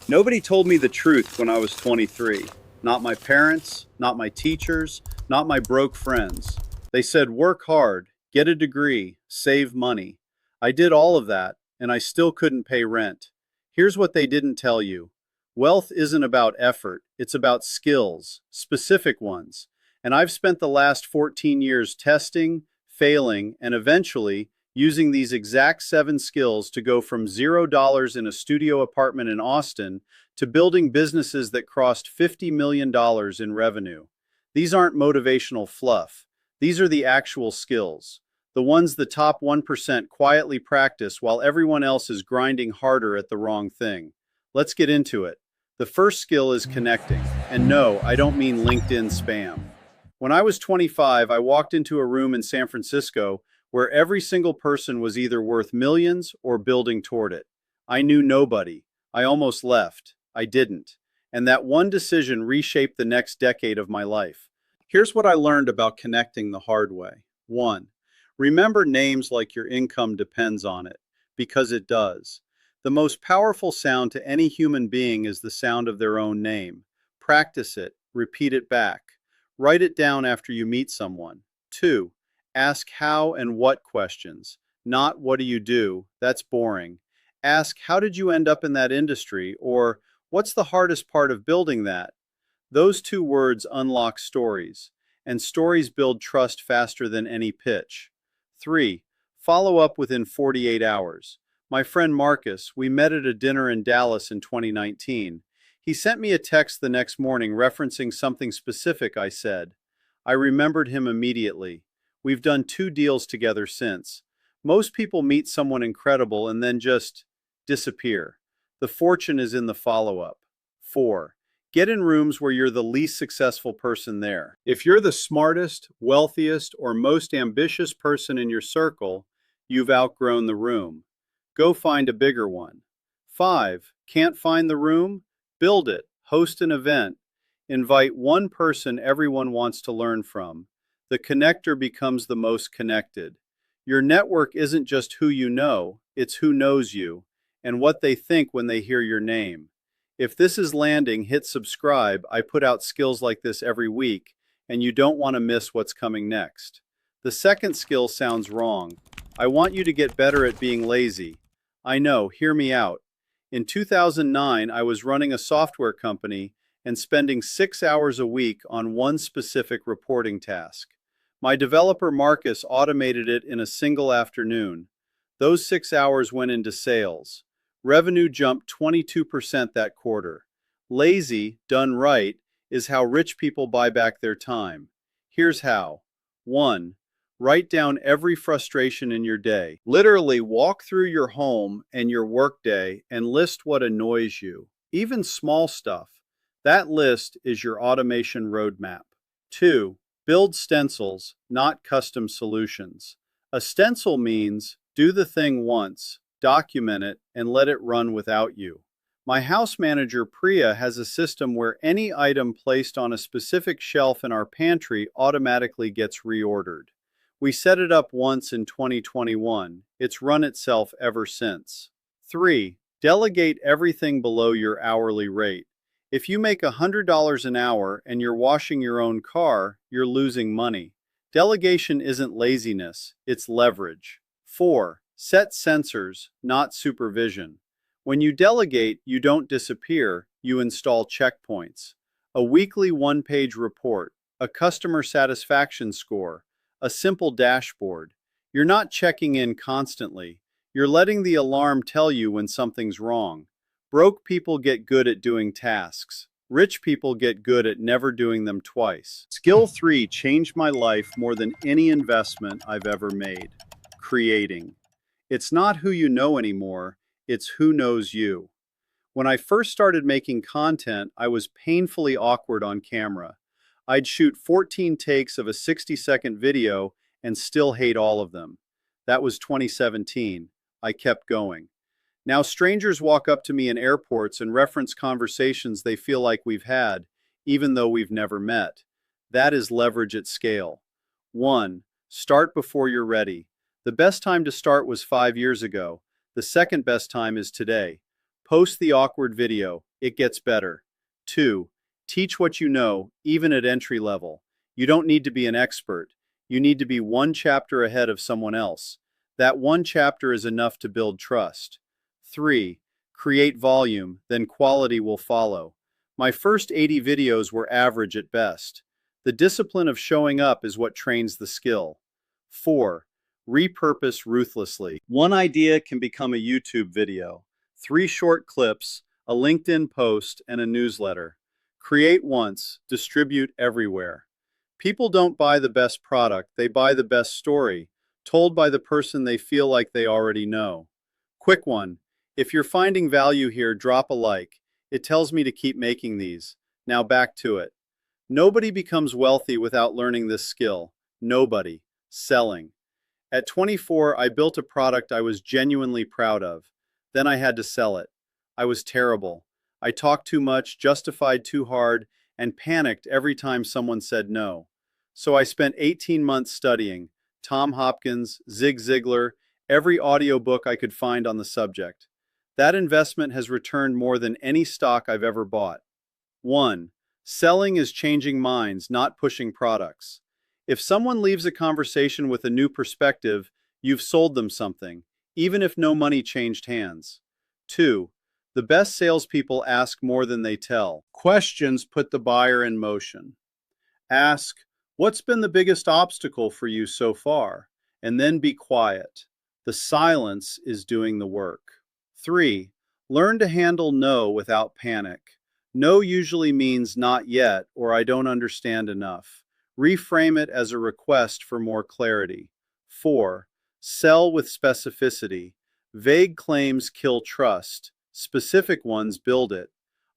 Nobody told me the truth when I was 23. Not my parents, not my teachers, not my broke friends. They said, work hard, get a degree, save money. I did all of that, and I still couldn't pay rent. Here's what they didn't tell you. Wealth isn't about effort, it's about skills, specific ones. And I've spent the last 14 years testing, failing, and eventually using these exact 7 skills to go from $0 in a studio apartment in Austin to building businesses that crossed $50 million in revenue. These aren't motivational fluff. These are the actual skills. The ones the top 1% quietly practice while everyone else is grinding harder at the wrong thing. Let's get into it. The first skill is connecting. And no, I don't mean LinkedIn spam. When I was 25, I walked into a room in San Francisco where every single person was either worth millions or building toward it. I knew nobody. I almost left. I didn't. And that one decision reshaped the next decade of my life. Here's what I learned about connecting the hard way. 1. Remember names like your income depends on it, because it does. The most powerful sound to any human being is the sound of their own name. Practice it, repeat it back. Write it down after you meet someone. 2. Ask how and what questions, not what do you do, that's boring. Ask how did you end up in that industry, or what's the hardest part of building that? Those 2 words unlock stories, and stories build trust faster than any pitch. 3. Follow up within 48 hours. My friend Marcus, we met at a dinner in Dallas in 2019. He sent me a text the next morning referencing something specific I said. I remembered him immediately. We've done 2 deals together since. Most people meet someone incredible and then just disappear. The fortune is in the follow-up. 4. Get in rooms where you're the least successful person there. If you're the smartest, wealthiest, or most ambitious person in your circle, you've outgrown the room. Go find a bigger one. 5. Can't find the room? Build it. Host an event. Invite one person everyone wants to learn from. The connector becomes the most connected. Your network isn't just who you know, it's who knows you, and what they think when they hear your name. If this is landing, hit subscribe. I put out skills like this every week, and you don't want to miss what's coming next. The second skill sounds wrong. I want you to get better at being lazy. I know, hear me out. In 2009, I was running a software company and spending 6 hours a week on one specific reporting task. My developer Marcus automated it in a single afternoon. Those 6 hours went into sales. Revenue jumped 22% that quarter. Lazy, done right, is how rich people buy back their time. Here's how. 1. Write down every frustration in your day. Literally walk through your home and your workday and list what annoys you, even small stuff. That list is your automation roadmap. 2. Build stencils, not custom solutions. A stencil means do the thing once, document it, and let it run without you. My house manager Priya has a system where any item placed on a specific shelf in our pantry automatically gets reordered. We set it up once in 2021. It's run itself ever since. 3. Delegate everything below your hourly rate. If you make $100 an hour and you're washing your own car, you're losing money. Delegation isn't laziness, it's leverage. 4. Set sensors, not supervision. When you delegate, you don't disappear, you install checkpoints. A weekly one-page report, a customer satisfaction score, a simple dashboard. You're not checking in constantly. You're letting the alarm tell you when something's wrong. Broke people get good at doing tasks. Rich people get good at never doing them twice. Skill 3 changed my life more than any investment I've ever made. Creating. It's not who you know anymore, it's who knows you. When I first started making content, I was painfully awkward on camera. I'd shoot 14 takes of a 60-second video and still hate all of them. That was 2017. I kept going. Now strangers walk up to me in airports and reference conversations they feel like we've had, even though we've never met. That is leverage at scale. 1. Start before you're ready. The best time to start was 5 years ago. The second best time is today. Post the awkward video. it gets better. 2. Teach what you know, even at entry level. You don't need to be an expert. You need to be one chapter ahead of someone else. That one chapter is enough to build trust. 3. Create volume, then quality will follow. My first 80 videos were average at best. The discipline of showing up is what trains the skill. 4. Repurpose ruthlessly. One idea can become a YouTube video. 3 short clips, a LinkedIn post, and a newsletter. Create once, distribute everywhere. People don't buy the best product, they buy the best story, told by the person they feel like they already know. Quick one. If you're finding value here, drop a like. It tells me to keep making these. Now back to it. Nobody becomes wealthy without learning this skill. Nobody. Selling. At 24, I built a product I was genuinely proud of. Then I had to sell it. I was terrible. I talked too much, justified too hard, and panicked every time someone said no. So I spent 18 months studying Tom Hopkins, Zig Ziglar, every audiobook I could find on the subject. That investment has returned more than any stock I've ever bought. 1. Selling is changing minds, not pushing products. If someone leaves a conversation with a new perspective, you've sold them something, even if no money changed hands. 2. The best salespeople ask more than they tell. Questions put the buyer in motion. Ask, what's been the biggest obstacle for you so far? And then be quiet. The silence is doing the work. 3. Learn to handle no without panic. No usually means not yet or I don't understand enough. Reframe it as a request for more clarity. 4. Sell with specificity. Vague claims kill trust. Specific ones build it.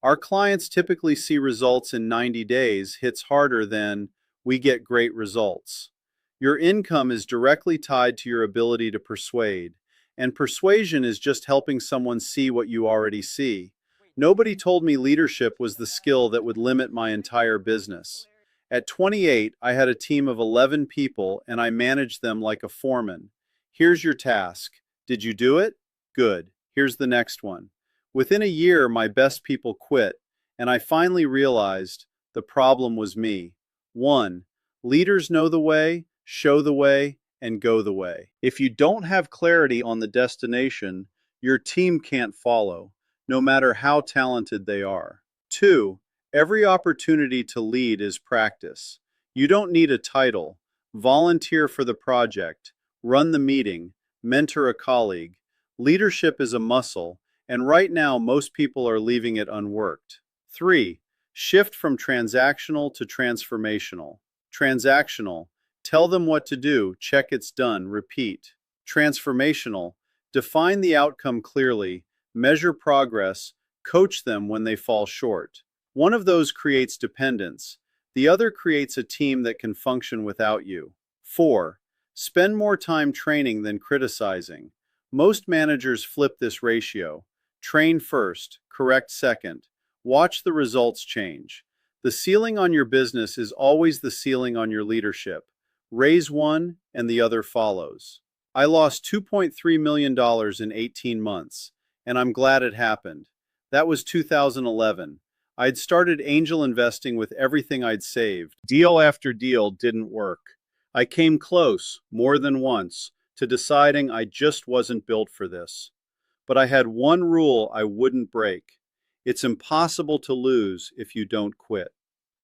Our clients typically see results in 90 days hits harder than we get great results. Your income is directly tied to your ability to persuade, and persuasion is just helping someone see what you already see. Nobody told me leadership was the skill that would limit my entire business. At 28, I had a team of 11 people and I managed them like a foreman. Here's your task. Did you do it? Good. Here's the next one. Within a year, my best people quit, and I finally realized the problem was me. 1. Leaders know the way, show the way, and go the way. If you don't have clarity on the destination, your team can't follow, no matter how talented they are. 2. Every opportunity to lead is practice. You don't need a title. Volunteer for the project, run the meeting, mentor a colleague. Leadership is a muscle, and right now most people are leaving it unworked. 3. Shift from transactional to transformational. Transactional. Tell them what to do, check it's done, repeat. Transformational. Define the outcome clearly, measure progress, coach them when they fall short. One of those creates dependence. The other creates a team that can function without you. 4. Spend more time training than criticizing. Most managers flip this ratio. Train first, correct second. Watch the results change. The ceiling on your business is always the ceiling on your leadership. Raise one, and the other follows. I lost $2.3 million in 18 months, and I'm glad it happened. That was 2011. I'd started angel investing with everything I'd saved. Deal after deal didn't work. I came close, more than once, to deciding I just wasn't built for this. But I had one rule I wouldn't break. It's impossible to lose if you don't quit.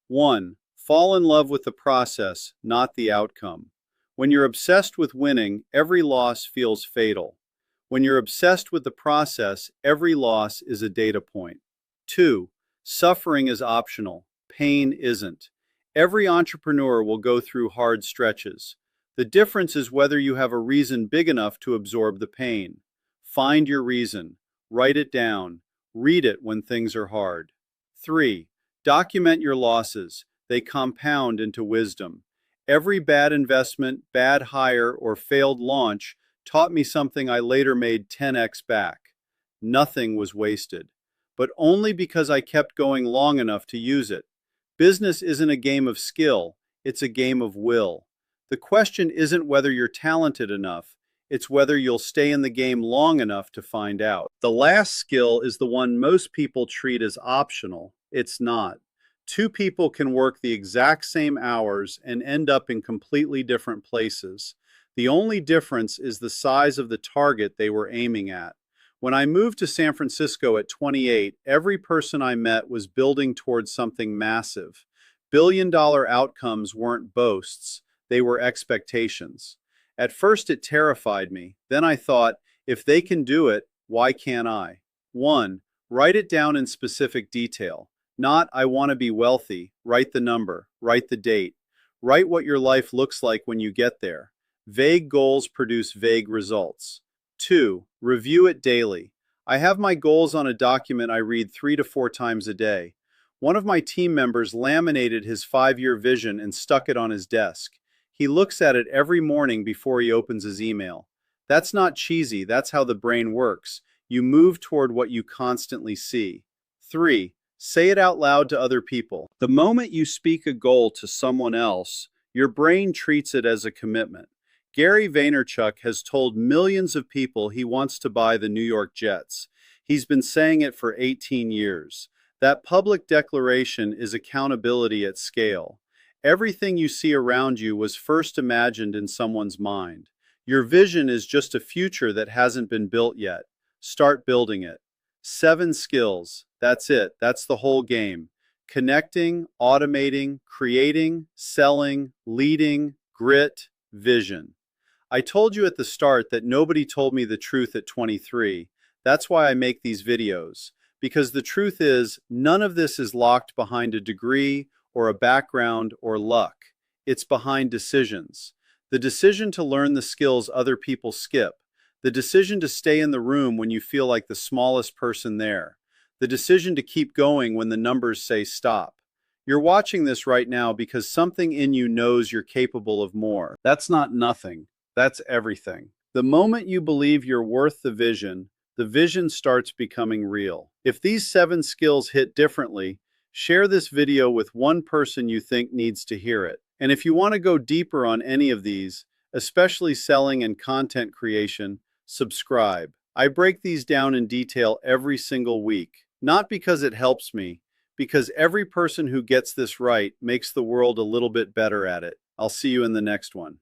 1. Fall in love with the process, not the outcome. When you're obsessed with winning, every loss feels fatal. When you're obsessed with the process, every loss is a data point. 2. Suffering is optional. Pain isn't. Every entrepreneur will go through hard stretches. The difference is whether you have a reason big enough to absorb the pain. Find your reason. Write it down. Read it when things are hard. 3. Document your losses. They compound into wisdom. Every bad investment, bad hire, or failed launch taught me something I later made 10x back. Nothing was wasted, but only because I kept going long enough to use it. Business isn't a game of skill, it's a game of will. The question isn't whether you're talented enough, It's whether you'll stay in the game long enough to find out. The last skill is the one most people treat as optional. It's not. Two people can work the exact same hours and end up in completely different places. The only difference is the size of the target they were aiming at. When I moved to San Francisco at 28, every person I met was building towards something massive. Billion-dollar outcomes weren't boasts, they were expectations. At first it terrified me. Then I thought, if they can do it, why can't I? 1. Write it down in specific detail. Not, I want to be wealthy. Write the number. Write the date. Write what your life looks like when you get there. Vague goals produce vague results. 2. Review it daily. I have my goals on a document I read 3 to 4 times a day. One of my team members laminated his 5-year vision and stuck it on his desk. He looks at it every morning before he opens his email. That's not cheesy, that's how the brain works. You move toward what you constantly see. 3. Say it out loud to other people. The moment you speak a goal to someone else, your brain treats it as a commitment. Gary Vaynerchuk has told millions of people he wants to buy the New York Jets. He's been saying it for 18 years. That public declaration is accountability at scale. Everything you see around you was first imagined in someone's mind. Your vision is just a future that hasn't been built yet. Start building it. 7 skills. That's it. That's the whole game. Connecting, automating, creating, selling, leading, grit, vision. I told you at the start that nobody told me the truth at 23. That's why I make these videos. Because the truth is, none of this is locked behind a degree or a background or luck. It's behind decisions. The decision to learn the skills other people skip. The decision to stay in the room when you feel like the smallest person there. The decision to keep going when the numbers say stop. You're watching this right now because something in you knows you're capable of more. That's not nothing. That's everything. The moment you believe you're worth the vision starts becoming real. If these 7 skills hit differently, share this video with one person you think needs to hear it. And if you want to go deeper on any of these, especially selling and content creation, subscribe. I break these down in detail every single week, not because it helps me, because every person who gets this right makes the world a little bit better at it. I'll see you in the next one.